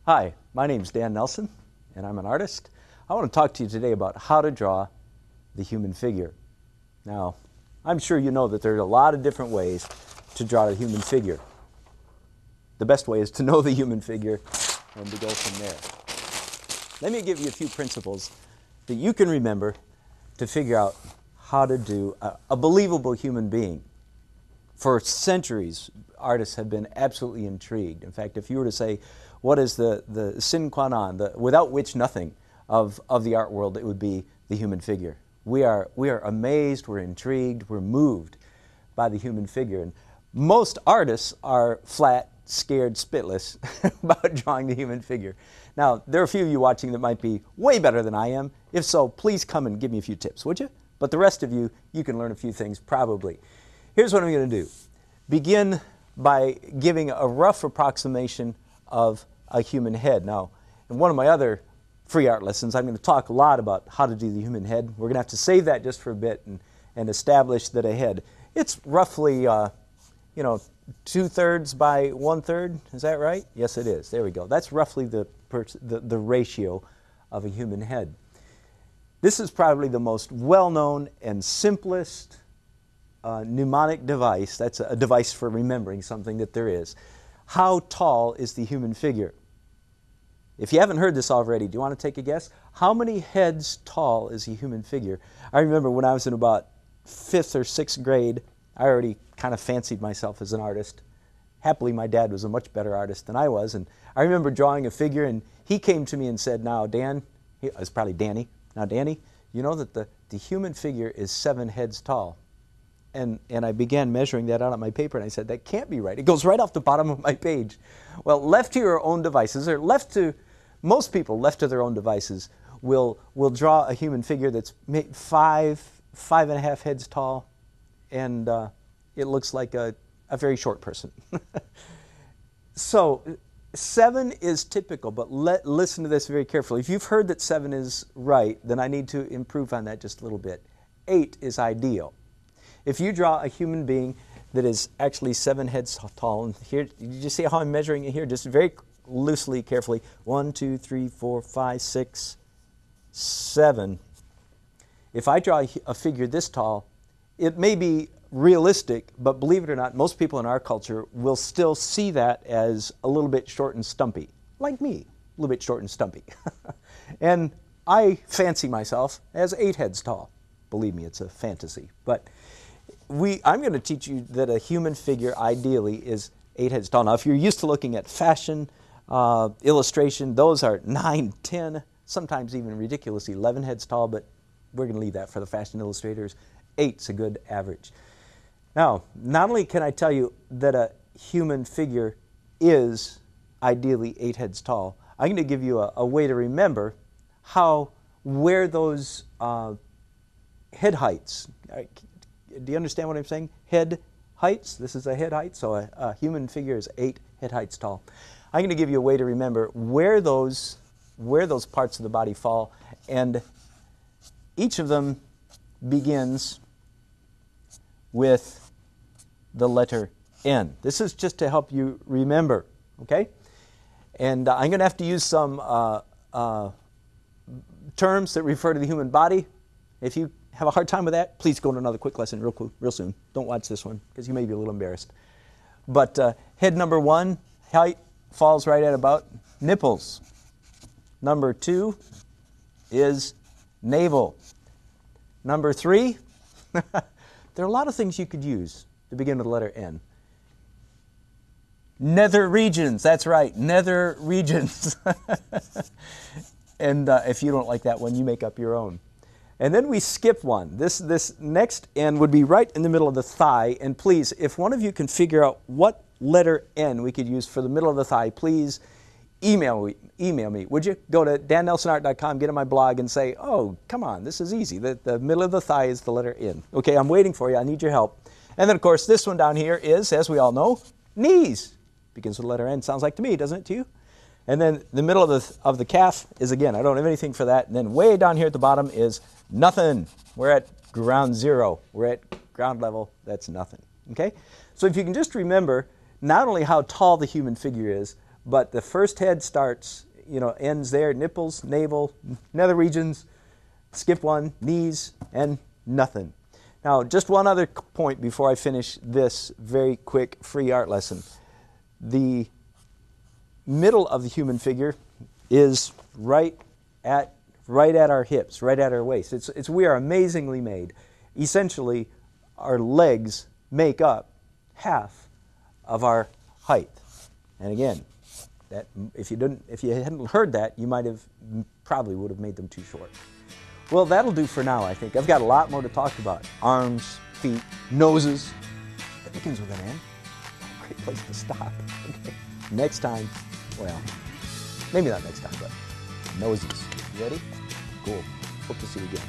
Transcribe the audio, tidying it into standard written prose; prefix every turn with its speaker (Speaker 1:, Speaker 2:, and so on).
Speaker 1: Hi, my name's Dan Nelson, and I'm an artist. I want to talk to you today about how to draw the human figure. Now, I'm sure you know that there are a lot of different ways to draw the human figure. The best way is to know the human figure and to go from there. Let me give you a few principles that you can remember to figure out how to do a believable human being. For centuries, artists have been absolutely intrigued. In fact, if you were to say, what is the sine qua non, without which nothing of the art world, it would be the human figure. We are amazed, we're intrigued, we're moved by the human figure. And most artists are flat, scared, spitless about drawing the human figure. Now, there are a few of you watching that might be way better than I am. If so, please come and give me a few tips, would you? But the rest of you, you can learn a few things probably. Here's what I'm going to do. Begin by giving a rough approximation of a human head. Now, in one of my other free art lessons, I'm going to talk a lot about how to do the human head. We're going to have to save that just for a bit and establish that a head, it's roughly, 2/3 by 1/3. Is that right? Yes, it is. There we go. That's roughly the ratio of a human head. This is probably the most well-known and simplest mnemonic device. That's a device for remembering something that there is. How tall is the human figure? If you haven't heard this already, do you want to take a guess? How many heads tall is a human figure? I remember when I was in about 5th or 6th grade, I already kind of fancied myself as an artist. Happily, my dad was a much better artist than I was, and I remember drawing a figure, and he came to me and said, now, Dan, it was probably Danny, now, Danny, you know that the human figure is 7 heads tall. And I began measuring that out on my paper, and I said, that can't be right. It goes right off the bottom of my page. Well, left to your own devices, or most people left to their own devices, will draw a human figure that's 5.5 heads tall, and it looks like a very short person. So 7 is typical, but listen to this very carefully. If you've heard that 7 is right, then I need to improve on that just a little bit. 8 is ideal. If you draw a human being that is actually 7 heads tall, and here, you see how I'm measuring it here? Just very loosely, carefully. 1, 2, 3, 4, 5, 6, 7. If I draw a figure this tall, it may be realistic, but believe it or not, most people in our culture will still see that as a little bit short and stumpy. Like me, a little bit short and stumpy. And I fancy myself as 8 heads tall. Believe me, it's a fantasy. But I'm going to teach you that a human figure ideally is 8 heads tall. Now, if you're used to looking at fashion, illustration, those are 9, 10, sometimes even ridiculous 11 heads tall, but we're going to leave that for the fashion illustrators. 8's a good average. Now, not only can I tell you that a human figure is ideally 8 heads tall, I'm going to give you a way to remember where those head heights. Do you understand what I'm saying? Head heights. This is a head height, so a human figure is 8 head heights tall. I'm going to give you a way to remember where those parts of the body fall, and each of them begins with the letter N. This is just to help you remember, okay? And I'm going to have to use some terms that refer to the human body. If you have a hard time with that, please go to another quick lesson real soon. Don't watch this one because you may be a little embarrassed. But head number 1, height, falls right at about nipples. Number 2 is navel. Number 3, there are a lot of things you could use to begin with the letter N. Nether regions, that's right, nether regions. And if you don't like that one, you make up your own. And then we skip one. This next N would be right in the middle of the thigh. And please, if one of you can figure out what letter N we could use for the middle of the thigh, please email me. Would you? Go to dannelsonart.com, get on my blog, and say, oh, come on, this is easy. The middle of the thigh is the letter N. Okay, I'm waiting for you. I need your help. And then, of course, this one down here is, as we all know, knees. Begins with the letter N. Sounds like to me, doesn't it to you? And then the middle of the calf is, again, I don't have anything for that. And then way down here at the bottom is nothing. We're at ground zero. We're at ground level. That's nothing. Okay? So if you can just remember not only how tall the human figure is, But the first head starts, ends there, nipples, navel, nether regions, skip one, knees, and nothing. Now, just one other point before I finish this very quick free art lesson. The middle of the human figure is right at our hips, right at our waist. We are amazingly made. Essentially, our legs make up half of our height. And again, if you hadn't heard that, you probably would have made them too short. Well, that'll do for now, I think. I've got a lot more to talk about. Arms, feet, noses. That begins with an N. Great place to stop. Okay. Next time, well, maybe not next time, but noses. You ready? Cool. Hope to see you again.